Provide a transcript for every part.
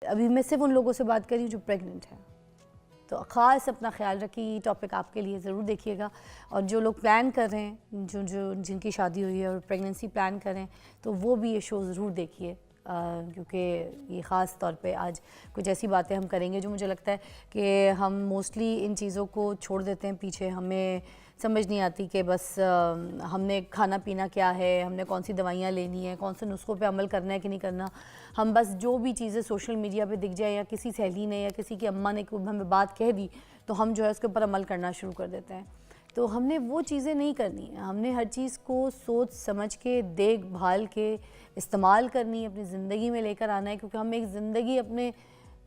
अभी मैं सिर्फ उन लोगों से बात कर रही हूँ जो प्रेग्नेंट हैं, तो ख़ास अपना ख्याल रखिए। ये टॉपिक आपके लिए ज़रूर देखिएगा। और जो लोग प्लान कर रहे हैं, जो जिनकी शादी हुई है और प्रेगनेंसी प्लान कर रहे हैं, तो वो भी ये शो ज़रूर देखिए, क्योंकि ये ख़ास तौर पे आज कुछ ऐसी बातें हम करेंगे जो मुझे लगता है कि हम मोस्टली इन चीज़ों को छोड़ देते हैं पीछे। हमें समझ नहीं आती कि बस हमने खाना पीना क्या है, हमने कौन सी दवाइयाँ लेनी है, कौन से नुस्खों पे अमल करना है कि नहीं करना। हम बस जो भी चीज़ें सोशल मीडिया पे दिख जाए या किसी सहेली ने या किसी की अम्मा ने हमें बात कह दी, तो हम जो है उसके ऊपर अमल करना शुरू कर देते हैं। तो हमने वो चीज़ें नहीं करनी है। हमने हर चीज़ को सोच समझ के, देखभाल के इस्तेमाल करनी है, अपनी ज़िंदगी में लेकर आना है, क्योंकि हम एक ज़िंदगी अपने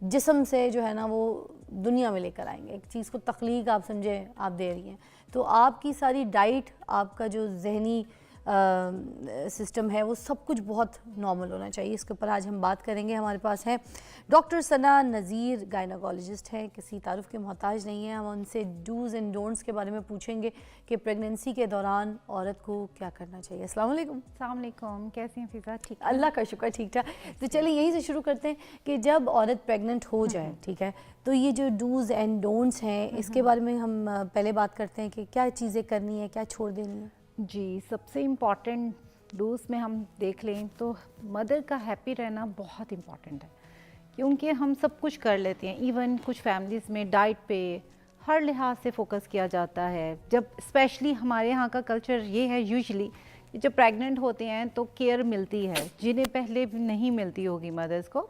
जिस्म से जो है ना वो दुनिया में लेकर आएंगे। एक चीज़ को तख्लीक आप समझें, आप दे रही हैं, तो आपकी सारी डाइट, आपका जो जहनी सिस्टम है, वो सब कुछ बहुत नॉर्मल होना चाहिए। इसके ऊपर आज हम बात करेंगे। हमारे पास हैं डॉक्टर सना नज़ीर, गायनाकोलॉजिस्ट हैं, किसी तारुफ के मोहताज नहीं है। हम उनसे डूज़ एंड डोंट्स के बारे में पूछेंगे कि प्रेगनेंसी के दौरान औरत को क्या करना चाहिए। अस्सलाम वालेकुम। अस्सलाम वालेकुम, कैसी हैं फिज़ा? ठीक, अल्लाह का शुक्र, ठीक ठाक। तो चलिए यहीं से शुरू करते हैं कि जब औरत प्रेग्नेंट हो जाए, ठीक है, तो ये जो डूज़ एंड डोंट्स हैं, इसके बारे में हम पहले बात करते हैं कि क्या चीज़ें करनी है, क्या छोड़ देनी है। जी, सबसे इम्पॉर्टेंट डोज में हम देख लें तो मदर का हैप्पी रहना बहुत इम्पॉर्टेंट है, क्योंकि हम सब कुछ कर लेते हैं। इवन कुछ फैमिलीज़ में डाइट पे हर लिहाज से फोकस किया जाता है। जब स्पेशली हमारे यहाँ का कल्चर ये है, यूजुअली जब प्रेग्नेंट होते हैं तो केयर मिलती है, जिन्हें पहले भी नहीं मिलती होगी मदर्स को,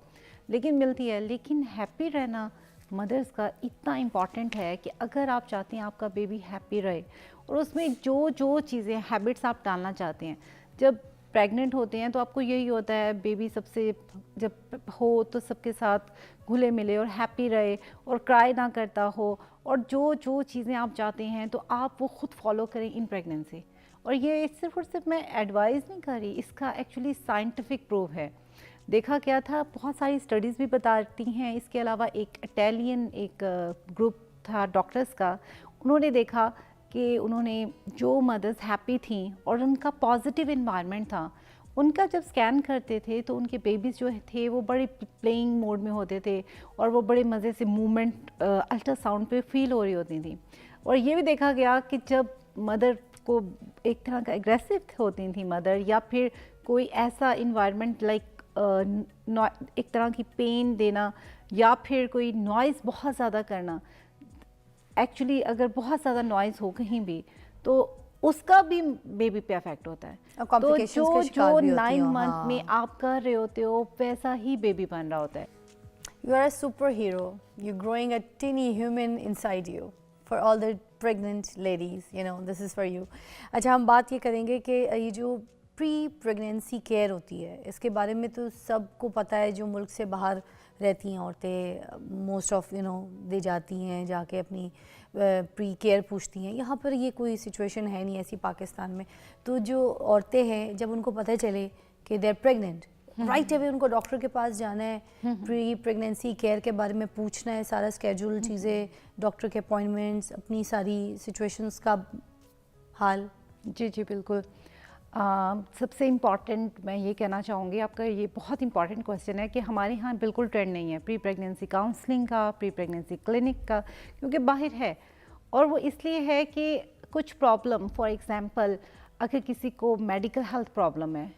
लेकिन मिलती है। लेकिन हैप्पी रहना मदर्स का इतना इम्पॉर्टेंट है कि अगर आप चाहते हैं आपका बेबी हैप्पी रहे, और उसमें जो जो चीज़ें हैबिट्स आप डालना चाहते हैं, जब प्रेग्नेंट होते हैं तो आपको यही होता है, बेबी सबसे जब हो तो सबके साथ घुले मिले और हैप्पी रहे और क्राई ना करता हो, और जो जो चीज़ें आप चाहते हैं तो आप वो खुद फॉलो करें इन प्रेगनेंसी। और ये सिर्फ और सिर्फ मैं एडवाइस नहीं कर रही, इसका एक्चुअली साइंटिफिक प्रूफ है। देखा गया था, बहुत सारी स्टडीज़ भी बताती हैं। इसके अलावा एक इटालियन एक ग्रुप था डॉक्टर्स का, उन्होंने देखा कि उन्होंने जो मदर्स हैप्पी थी और उनका पॉजिटिव इन्वायरमेंट था, उनका जब स्कैन करते थे तो उनके बेबीज़ जो थे वो बड़े प्लेइंग मोड में होते थे और वो बड़े मज़े से मूवमेंट अल्ट्रासाउंड पे फील हो रही होती थी। और ये भी देखा गया कि जब मदर को एक तरह का एग्रेसिव होती थी मदर, या फिर कोई ऐसा इन्वायरमेंट लाइक एक तरह की पेन देना, या फिर कोई नॉइज़ बहुत ज़्यादा करना, एक्चुअली अगर बहुत ज़्यादा नॉइज़ हो कहीं भी तो उसका भी बेबी पे अफेक्ट होता है। तो जो 9 मंथ में आप कर रहे होते हो वैसा ही बेबी बन रहा होता है। You are a superhero. You're growing a teeny human inside you. For all the pregnant ladies, you know, this is for you. अच्छा, हम बात ये करेंगे कि ये जो प्री प्रेगनेंसी केयर होती है, इसके बारे में तो सबको पता है। जो मुल्क से बाहर रहती हैं औरतें, मोस्ट ऑफ दे जाती हैं जाके अपनी प्री केयर पूछती हैं। यहाँ पर ये कोई सिचुएशन है नहीं ऐसी पाकिस्तान में। तो जो औरतें हैं, जब उनको पता चले कि they are pregnant, right away उनको डॉक्टर के पास जाना है, प्री प्रेगनेंसी केयर के बारे में पूछना है, सारा स्केड्यूल चीज़ें, डॉक्टर के अपॉइंटमेंट्स, अपनी सारी सिचुएशंस का हाल। जी जी बिल्कुल। सबसे इम्पॉर्टेंट मैं ये कहना चाहूँगी, आपका ये बहुत इंपॉर्टेंट क्वेश्चन है कि हमारे यहाँ बिल्कुल ट्रेंड नहीं है प्री प्रेगनेंसी काउंसलिंग का, प्री प्रेगनेंसी क्लिनिक का, क्योंकि बाहर है। और वो इसलिए है कि कुछ प्रॉब्लम, फॉर एग्जांपल अगर किसी को मेडिकल हेल्थ प्रॉब्लम है,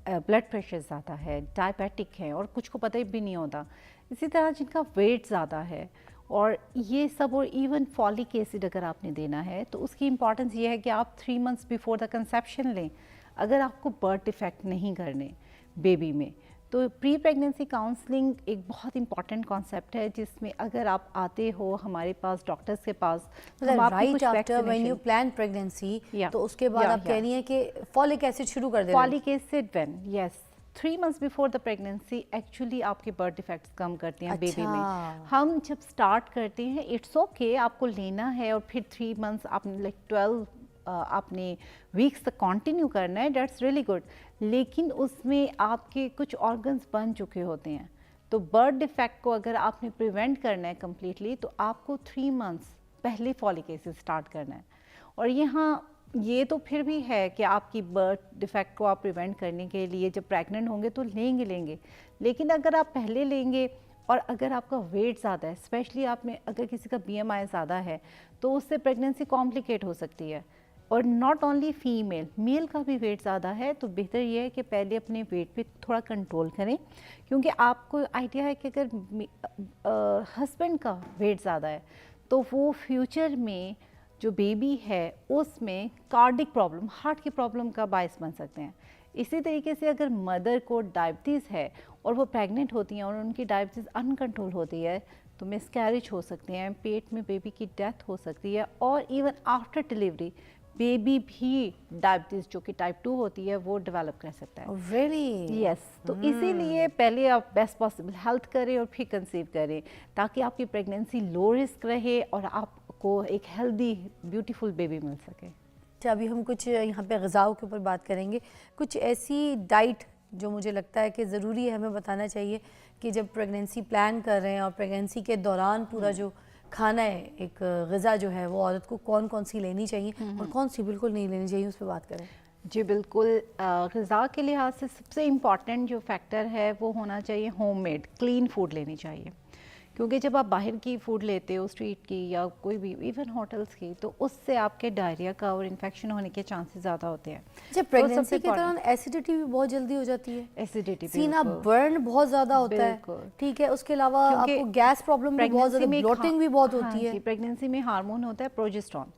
ब्लड प्रेशर ज़्यादा है, डायबिटिक है, और कुछ को पता ही भी नहीं होता, इसी तरह जिनका वेट ज़्यादा है और ये सब, और इवन फॉलिक एसिड अगर आपने देना है तो उसकी इंपॉर्टेंस ये है कि आप 3 मंथ्स बिफोर द कंसेप्शन लें, अगर आपको बर्थ डिफेक्ट नहीं करने बेबी में। तो प्री प्रेगनेंसी काउंसलिंग एक बहुत इंपॉर्टेंट कॉन्सेप्ट है, जिसमें अगर आप आते हो हमारे पास डॉक्टर्स के पास, तो right after when you plan pregnancy, तो उसके बाद आप कह रही हैं कि फॉलिक एसिड शुरू कर दें। Folic acid when, yes, 3 months before the pregnancy actually आपके बर्थ डिफेक्ट्स कम करते हैं बेबी में। हम जब स्टार्ट करते हैं, इट्स ओके आपको लेना है, और फिर 3 मंथ्स आपने लाइक 12 आपने वीक्स तक कंटिन्यू करना है, दैट्स रियली गुड। लेकिन उसमें आपके कुछ ऑर्गन्स बन चुके होते हैं, तो बर्थ डिफेक्ट को अगर आपने प्रिवेंट करना है कम्प्लीटली, तो आपको 3 मंथ्स पहले फॉलिक एसिड स्टार्ट करना है। और यहाँ ये तो फिर भी है कि आपकी बर्थ डिफेक्ट को आप प्रिवेंट करने के लिए जब प्रेग्नेंट होंगे तो लेंगे, लेकिन अगर आप पहले लेंगे और अगर आपका वेट ज़्यादा है, स्पेशली आप में अगर किसी का BMI ज़्यादा है, तो उससे प्रेगनेंसी कॉम्प्लिकेट हो सकती है। और नॉट ओनली फीमेल, मेल का भी वेट ज़्यादा है तो बेहतर ये है कि पहले अपने वेट पे थोड़ा कंट्रोल करें, क्योंकि आपको आइडिया है कि अगर हस्बैंड का वेट ज़्यादा है तो वो फ्यूचर में जो बेबी है उसमें कार्डिक प्रॉब्लम, हार्ट की प्रॉब्लम का बायस बन सकते हैं। इसी तरीके से अगर मदर को डायबिटीज़ है और वो प्रेग्नेंट होती हैं और उनकी डायबिटीज़ अनकंट्रोल होती है तो मिसकैरेज हो सकते हैं, पेट में बेबी की डेथ हो सकती है, और इवन आफ्टर डिलीवरी बेबी भी डायबिटीज़ जो कि टाइप 2 होती है वो डेवलप कर सकता है। रियली? यस, तो इसीलिए पहले आप बेस्ट पॉसिबल हेल्थ करें और फिर कंसीव करें, ताकि आपकी प्रेगनेंसी लो रिस्क रहे और आपको एक हेल्दी ब्यूटीफुल बेबी मिल सके। अच्छा, अभी हम कुछ यहाँ पे ग़िज़ाओं के ऊपर बात करेंगे, कुछ ऐसी डाइट जो मुझे लगता है कि ज़रूरी है हमें बताना चाहिए कि जब प्रेगनेंसी प्लान कर रहे हैं और प्रेगनेंसी के दौरान पूरा जो खाना है, एक ग़िज़ा जो है वो औरत को कौन कौन सी लेनी चाहिए और कौन सी बिल्कुल नहीं लेनी चाहिए, उस पर बात करें। जी बिल्कुल, ग़िज़ा के लिहाज से सबसे इम्पॉर्टेंट जो फैक्टर है वो होना चाहिए होममेड क्लीन फूड लेनी चाहिए, क्योंकि जब आप बाहर की फूड लेते हो स्ट्रीट की या कोई भी इवन होटल्स की, तो उससे आपके डायरिया का और इन्फेक्शन होने के चांसेस ज़्यादा होते हैं। जब प्रेगनेंसी के दौरान एसिडिटी भी बहुत जल्दी हो जाती है, एसिडिटी, सीना बर्न बहुत ज़्यादा होता है, ठीक है, उसके अलावा आपको गैस प्रॉब्लम भी बहुत ज़्यादा, ब्लोटिंग भी बहुत होती है। प्रेगनेंसी में हार्मोन होता है प्रोजेस्टेरॉन,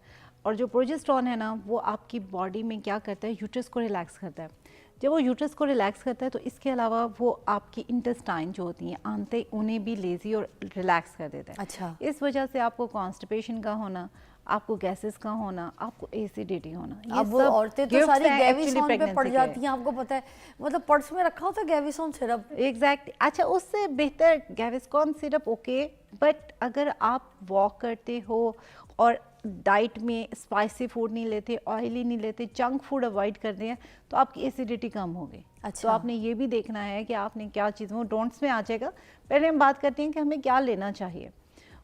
और जो प्रोजेस्टेरॉन है ना वो आपकी बॉडी में क्या करता है, यूट्रस को रिलैक्स करता है। जब वो यूट्रस को रिलैक्स करता है तो इसके अलावा वो आपकी इंटेस्टाइन जो होती हैं, आंतें, उन्हें भी लेजी और रिलैक्स कर देता है। अच्छा, इस वजह से आपको कॉन्स्टिपेशन का होना, आपको गैसेस का होना, आपको एसिडिटी होना, ये अब वो सब औरतें तो सारी गैविसॉन पे पड़ प्रेगनेंसी जाती हैं, आपको पता है, मतलब पर्स में रखा होता है गैविसॉन सिरप। एग्जैक्ट, अच्छा उससे बेहतर गैविस्कॉन सिरप ओके, बट अगर आप वॉक करते हो और डाइट में स्पाइसी फूड नहीं लेते, ऑयली नहीं लेते, जंक फूड अवॉइड करते हैं, तो आपकी एसिडिटी कम होगी। अच्छा, तो आपने ये भी देखना है कि आपने क्या चीज़, वो डोंट्स में आ जाएगा। पहले हम बात करते हैं कि हमें क्या लेना चाहिए।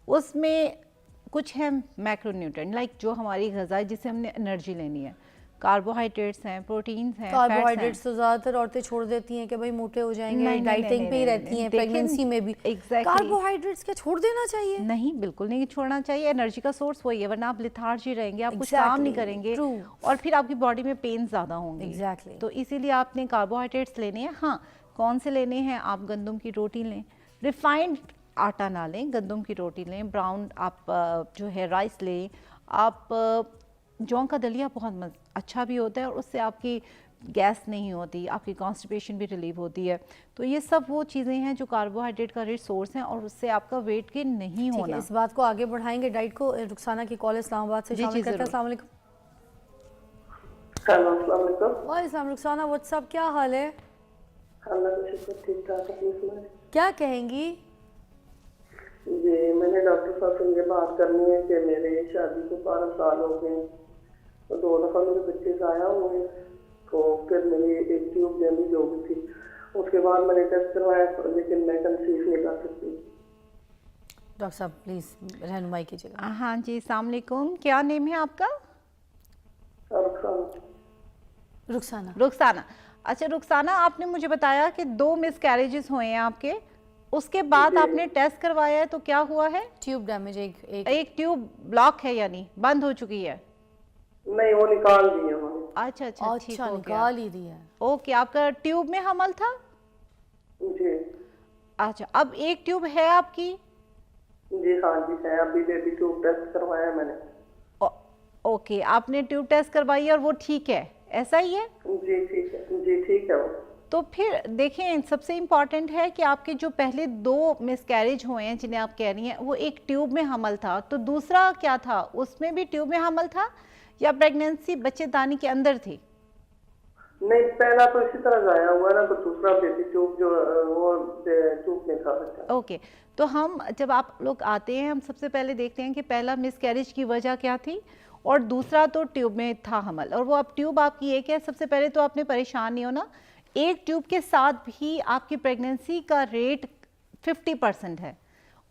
उसमें कुछ है मैक्रोन्यूट्रिएंट, लाइक जो हमारी ग़िज़ा है जिससे हमने एनर्जी लेनी है, कार्बोहाइड्रेट्स हैं, प्रोटीन्स हैं, कार्बोहाइड्रेट्स तो ज़्यादातर औरतें छोड़ देती हैं कि भाई मोटे हो जाएंगे, डाइटिंग पे ही रहती हैं प्रेगनेंसी में भी। कार्बोहाइड्रेट्स क्या छोड़ देना चाहिए? नहीं, बिल्कुल नहीं छोड़ना चाहिए। एनर्जी का सोर्स वही है, वरना आप लिथार्जी रहेंगे, आप कुछ काम नहीं करेंगे और फिर आपकी बॉडी में पेन ज़्यादा होंगे। एग्जैक्टली, तो इसीलिए आपने कार्बोहाइड्रेट्स लेने हैं। हाँ, कौन से लेने हैं? आप गंदम की रोटी लें, रिफाइंड आटा ना लें, गंदम की रोटी लें, ब्राउन आप जो है राइस लें, आप जौ का दलिया बहुत अच्छा भी होता है और उससे आपकी गैस नहीं होती, आपकी कॉन्स्टिपेशन भी रिलीव होती है। तो ये सब वो चीज़ें हैं जो कार्बोहाइड्रेट का रिच सोर्स हैं और उससे आपका वेट गेन नहीं होना। इस बात को आगे बढ़ाएंगे डाइट को। रुखसाना की कॉल इस्लामाबाद से शामिल करते हैं। अस्सलाम वालेकुम। हेलो, अस्सलाम वालेकुम। वालेकुम रुखसाना, व्हाट्सअप, क्या हाल है? अल्लाह का शुक्र, ठीक ठाक। अपनी सुनाएं। क्या कहेंगी? जी, मैंने डॉक्टर साहब से ये बात करनी है कि मेरे शादी को 12 साल हो गए, तो 2 दफ़ा मेरे बच्चे ज़ाया हुए, तो फिर मेरी एक ट्यूब डैमेज हो गई थी। उसके बाद मैंने टेस्ट करवाया लेकिन मैं कंसीव नहीं कर सकती। डॉक्टर साहब प्लीज़ रहनुमाई कीजिएगा। हाँ जी, अस्सलाम वालेकुम। क्या नेम है आपका? रुखसाना। रुखसाना, अच्छा रुखसाना, आपने मुझे बताया कि 2 मिसकैरेजेस हुए हैं आपके, उसके बाद आपने टेस्ट करवाया है, तो क्या हुआ है? ट्यूब डैमेज, एक ट्यूब ब्लॉक है, यानी बंद हो चुकी है। नहीं, वो निकाल दी है उन्होंने। अच्छा, ठीक हो गया। निकाल ही दिया। ओके, आपका ट्यूब में हमल था? जी। अच्छा, अब एक ट्यूब है आपकी? जी हाँ जी है, अभी बेबी ट्यूब टेस्ट करवाया मैंने। ओके, आपने ट्यूब टेस्ट करवाई है और वो ठीक है, ऐसा ही है? जी ठीक है, जी ठीक है वो। तो फिर देखें, सबसे इम्पॉर्टेंट है कि आपके जो पहले 2 मिसकैरेज हुए हैं जिन्हें आप कह रही हैं, वो एक ट्यूब में हमल था, तो दूसरा क्या था? उसमें भी ट्यूब में हमल था या प्रेगनेंसी बच्चेदानी के अंदर थी? नहीं, पहला तो इसी तरह जाया हुआ ना, तो दूसरा बेबी ट्यूब जो वो ट्यूब में था बच्चा। ओके, तो हम जब आप लोग आते हैं, हम सबसे पहले देखते हैं कि पहला मिसकैरेज की वजह क्या थी और दूसरा तो ट्यूब में था हमल, और वो अब ट्यूब आपकी एक है। सबसे पहले तो आपने परेशान नहीं होना, एक ट्यूब के साथ भी आपकी प्रेगनेंसी का रेट 50% है,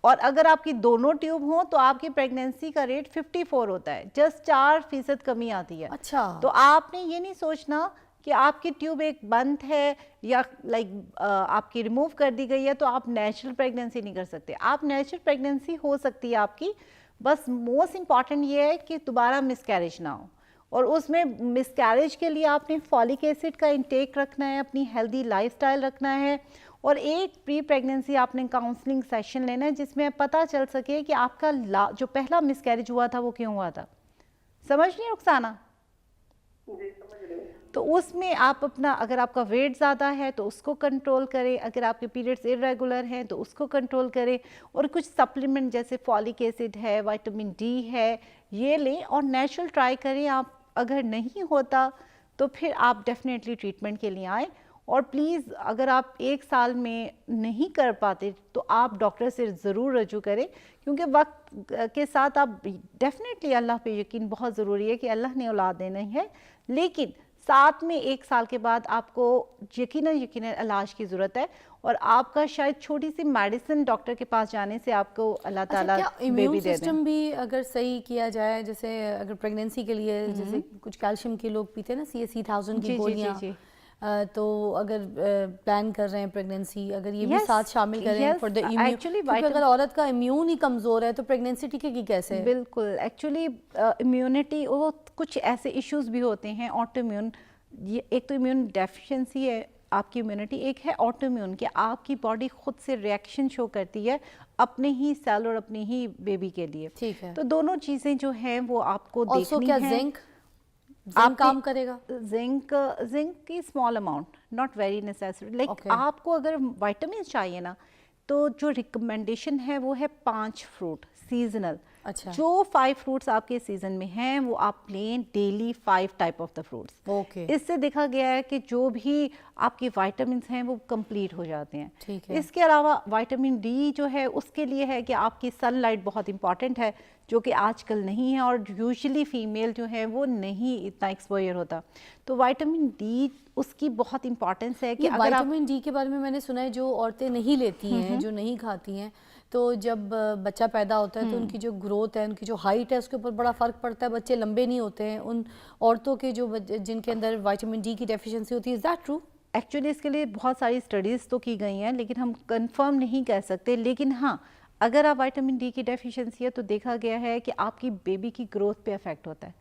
और अगर आपकी दोनों ट्यूब हों तो आपकी प्रेगनेंसी का रेट 54 होता है, जस्ट 4% कमी आती है। अच्छा, तो आपने ये नहीं सोचना कि आपकी ट्यूब एक बंद है या आपकी रिमूव कर दी गई है तो आप नेचुरल प्रेगनेंसी नहीं कर सकते। आप नेचुरल प्रेगनेंसी हो सकती है आपकी, बस मोस्ट इम्पॉर्टेंट ये है कि दोबारा मिसकैरेज ना हो। और उसमें मिसकैरेज के लिए आपने फॉलिक एसिड का इंटेक रखना है, अपनी हेल्दी लाइफस्टाइल रखना है, और एक प्री प्रेगनेंसी आपने काउंसलिंग सेशन लेना है जिसमें पता चल सके कि आपका जो पहला मिसकैरेज हुआ था वो क्यों हुआ था। समझ रही हैं रुखसाना? जी समझ रही हूँ। तो उसमें आप अपना, अगर आपका वेट ज़्यादा है तो उसको कंट्रोल करें, अगर आपके पीरियड्स इरेगुलर हैं तो उसको कंट्रोल करें, और कुछ सप्लीमेंट जैसे फॉलिक एसिड है, विटामिन डी है, ये लें और नेचुरल ट्राई करें। आप अगर नहीं होता तो फिर आप डेफिनेटली ट्रीटमेंट के लिए आएँ। और प्लीज़ अगर आप 1 साल में नहीं कर पाते तो आप डॉक्टर से ज़रूर रजू करें, क्योंकि वक्त के साथ आप डेफिनेटली, अल्लाह पे यकीन बहुत ज़रूरी है कि अल्लाह ने औलाद देना ही है, लेकिन साथ में 1 साल के बाद आपको यकीनन इलाज की ज़रूरत है। और आपका शायद छोटी सी मेडिसिन डॉक्टर के पास जाने से आपको अल्लाह ताला क्या बेबी इम्यून दे दें। सिस्टम भी अगर सही किया जाए, जैसे अगर प्रेगनेंसी के लिए जैसे कुछ कैल्शियम के लोग पीते हैं ना, CA3000 की गोलियां, तो अगर प्लान कर रहे हैं प्रेगनेंसी, अगर ये भी साथ शामिल करें फॉर द इम्यून, क्योंकि अगर औरत का इम्यून ही कमज़ोर है तो प्रेगनेंसी टिकेगी कैसे? बिल्कुल, एक्चुअली इम्यूनिटी, वो कुछ ऐसे इश्यूज भी होते हैं ऑटो इम्यून। एक तो इम्यून डेफिशिएंसी है आपकी इम्यूनिटी, एक है ऑटो इम्यून कि आपकी बॉडी खुद से रिएक्शन शो करती है अपने ही सेल और अपने ही बेबी के लिए। ठीक है। तो दोनों चीज़ें जो हैं वो आपको देखनी क्या है। जिंक काम करेगा? जिंक की small amount, not very necessary. Like आपको अगर विटामिन चाहिए ना, तो जो रिकमेंडेशन है वो है 5 फ्रूट सीजनल। अच्छा। जो 5 फ्रूट्स आपके सीजन में हैं वो आप लें daily, 5 type of the fruits. Okay. इससे देखा गया है कि जो भी आपके विटामिन्स हैं वो कंप्लीट हो जाते हैं। ठीक है। इसके अलावा विटामिन डी जो है उसके लिए है कि आपकी सनलाइट बहुत इंपॉर्टेंट है, जो कि आजकल नहीं है, और यूजुअली फीमेल जो है वो नहीं इतना एक्सपोजर होता। तो विटामिन डी उसकी बहुत इंपॉर्टेंस है कि अगर विटामिन डी के बारे में मैंने सुना है, जो औरतें नहीं लेती हैं, जो नहीं खाती हैं, तो जब बच्चा पैदा होता है तो उनकी जो ग्रोथ है, उनकी जो हाइट है, उसके ऊपर बड़ा फ़र्क पड़ता है। बच्चे लंबे नहीं होते हैं उन औरतों के जो जिनके अंदर विटामिन डी की डेफिशिएंसी होती है। Is that true? एक्चुअली इसके लिए बहुत सारी स्टडीज़ तो की गई हैं, लेकिन हम कंफर्म नहीं कह सकते। लेकिन हाँ, अगर आप विटामिन डी की डेफिशिएंसी है तो देखा गया है कि आपकी बेबी की ग्रोथ पे इफेक्ट होता है,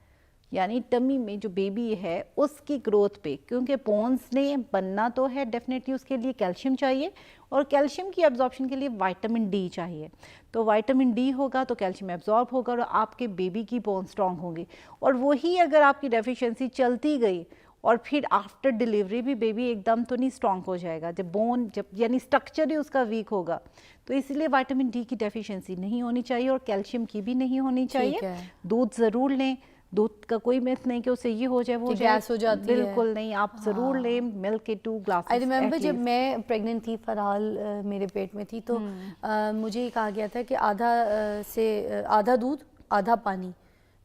यानी टमी में जो बेबी है उसकी ग्रोथ पे, क्योंकि बोन्स ने बनना तो है, डेफिनेटली उसके लिए कैल्शियम चाहिए, और कैल्शियम की एब्जॉर्प्शन के लिए विटामिन डी चाहिए। तो विटामिन डी होगा तो कैल्शियम एब्जॉर्ब होगा और आपके बेबी की बोन स्ट्रांग होंगी। और वही अगर आपकी डेफिशिएंसी चलती गई और फिर आफ्टर डिलीवरी भी बेबी एकदम तो नहीं स्ट्रांग हो जाएगा, जब यानी स्ट्रक्चर ही उसका वीक होगा। तो इसलिए विटामिन डी की डेफिशिएंसी नहीं होनी चाहिए और कैल्शियम की भी नहीं होनी चाहिए। दूध ज़रूर लें, दूध का कोई मिथ नहीं कि उससे ये हो जाए वो गैस हो जाती है, बिल्कुल नहीं, आप ज़रूर लें मिल्क के 2 ग्लासेस। आई रिमेंबर जब मैं प्रेग्नेंट थी, फरहाल मेरे पेट में थी, तो मुझे कहा गया था कि आधा दूध आधा पानी,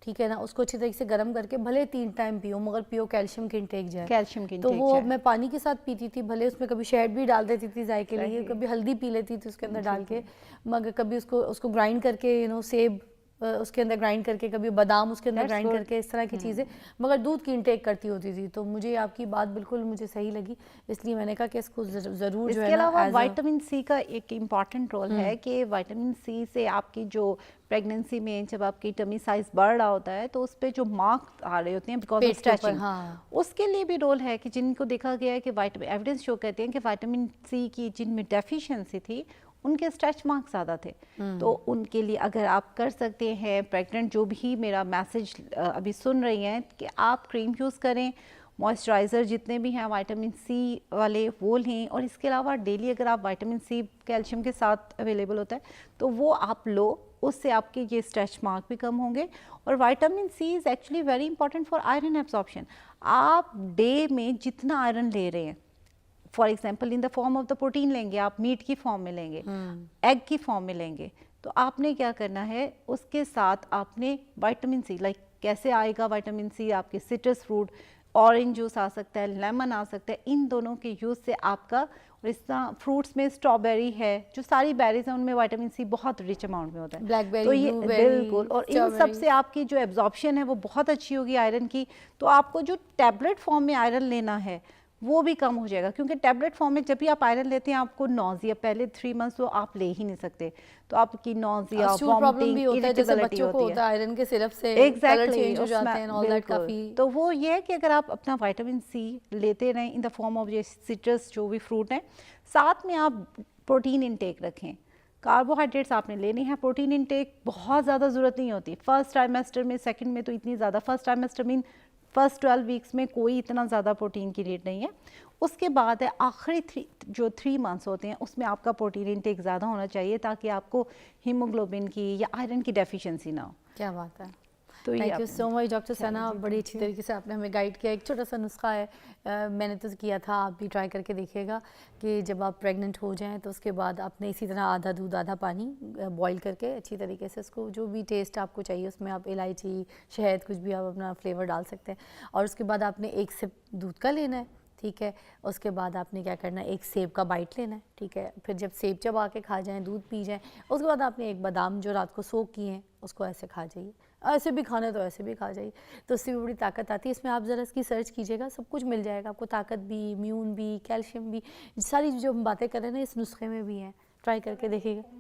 ठीक है ना, उसको अच्छी तरीके से गर्म करके भले 3 टाइम पियो, मगर पियो कैल्शियम की इंटेक जाए। कैल्शियम की तो वो मैं पानी के साथ पीती थी, भले उसमें कभी शहद भी डाल देती थी जायके के लिए, कभी हल्दी पी लेती थी उसके अंदर डाल के, मगर कभी उसको ग्राइंड करके सेब उसके अंदर ग्राइंड करके, कभी बादाम उसके अंदर ग्राइंड करके, इस तरह की चीज़ें, मगर दूध की इंटेक करती होती थी। तो मुझे आपकी बात बिल्कुल मुझे सही लगी, इसलिए मैंने कहा कि इसको ज़रूर जो है ना। इसके अलावा विटामिन सी का एक इम्पॉर्टेंट रोल है कि विटामिन सी से आपकी जो प्रेगनेंसी में जब आपकी टमी साइज बढ़ रहा होता है तो उस पर जो मार्क्स आ रहे होते हैं बिकॉज ऑफ स्ट्रेचिंग, उसके लिए भी रोल है कि जिनको देखा गया है कि एविडेंस शो कहते हैं कि विटामिन सी की जिनमें डेफिशिएंसी थी उनके स्ट्रेच मार्क्स ज़्यादा थे। तो उनके लिए अगर आप कर सकते हैं, प्रेग्नेंट जो भी मेरा मैसेज अभी सुन रही हैं, कि आप क्रीम यूज़ करें, मॉइस्चराइज़र जितने भी हैं विटामिन सी वाले वो लें, और इसके अलावा डेली अगर आप विटामिन सी कैल्शियम के साथ अवेलेबल होता है तो वो आप लो, उससे आपके ये स्ट्रेच मार्क भी कम होंगे। और vitamin C is actually very important for iron absorption. आप डे में जितना आयरन ले रहे हैं, for example in the form of the protein लेंगे, आप मीट की फॉर्म में लेंगे, एग की फॉर्म में लेंगे, तो आपने क्या करना है, उसके साथ आपने विटामिन सी, लाइक कैसे आएगा विटामिन सी, आपके सिट्रस फ्रूट ऑरेंज जूस आ सकता है, लेमन आ सकता है, इन दोनों के यूज़ से आपका, और इस तरह फ्रूट्स में स्ट्रॉबेरी है, जो सारी बेरीज हैं उनमें विटामिन सी बहुत रिच अमाउंट में होता है, ब्लैकबेरी, तो ये ब्लूबेरी, बिल्कुल, और इन सब से आपकी जो एब्जॉर्प्शन है वो बहुत अच्छी होगी आयरन की, तो आपको जो टैबलेट फॉर्म में आयरन लेना है वो भी कम हो जाएगा, क्योंकि टैबलेट फॉर्म में जब भी आप आयरन लेते हैं आपको नौजिया, पहले 3 मंथ्स तो आप ले ही नहीं सकते, तो आपकी नौजिया, प्रॉब्लम भी होता है, जैसे इरिटेबिलिटी बच्चों को होती होता है आयरन के सिरप से कलर चेंज हो जाते हैं, ऑल दैट काफी। तो वो ये है कि अगर आप अपना विटामिन सी लेते रहें इन द फॉर्म ऑफ ये सिट्रस जो भी फ्रूट हैं, साथ में आप प्रोटीन इनटेक रखें, कार्बोहाइड्रेट्स आपने लेने हैं, प्रोटीन इनटेक बहुत ज़्यादा ज़रूरत नहीं होती, फर्स्ट ट्राइमेस्टर में, सेकंड में तो इतनी ज़्यादा, first trimester mean first 12 weeks में कोई इतना ज़्यादा प्रोटीन की नीड नहीं है, उसके बाद है आखिरी जो 3 मंथ्स होते हैं उसमें आपका प्रोटीन इनटेक ज़्यादा होना चाहिए ताकि आपको हीमोग्लोबिन की या आयरन की डेफिशिएंसी ना हो। क्या बात है, तो thank you so much doctor Sana, बड़ी अच्छी तरीके से आपने हमें गाइड किया। एक छोटा सा नुस्खा है, मैंने तो किया था, आप भी ट्राई करके देखिएगा कि जब आप प्रेग्नेंट हो जाएं तो उसके बाद आपने इसी तरह आधा दूध आधा पानी बॉईल करके अच्छी तरीके से उसको, जो भी टेस्ट आपको चाहिए उसमें आप इलायची, शहद, कुछ भी आप अपना फ्लेवर डाल सकते हैं, और उसके बाद आपने 1 सिप दूध का लेना है, ठीक है। उसके बाद आपने क्या करना है, 1 सेब का बाइट लेना है, ठीक है। फिर जब सेब चबा के खा जाएं, दूध पी जाएं, उसके बाद आपने 1 बादाम जो रात को सोक किए हैं उसको ऐसे खा जाइए, ऐसे भी खाना है तो ऐसे भी खा जाइए, तो उससे भी बड़ी ताकत आती है। इसमें आप ज़रा इसकी सर्च कीजिएगा, सब कुछ मिल जाएगा आपको, ताकत भी, इम्यून भी, कैल्शियम भी, सारी जो हम बातें कर रहे हैं ना इस नुस्खे में भी हैं, ट्राई करके देखिएगा।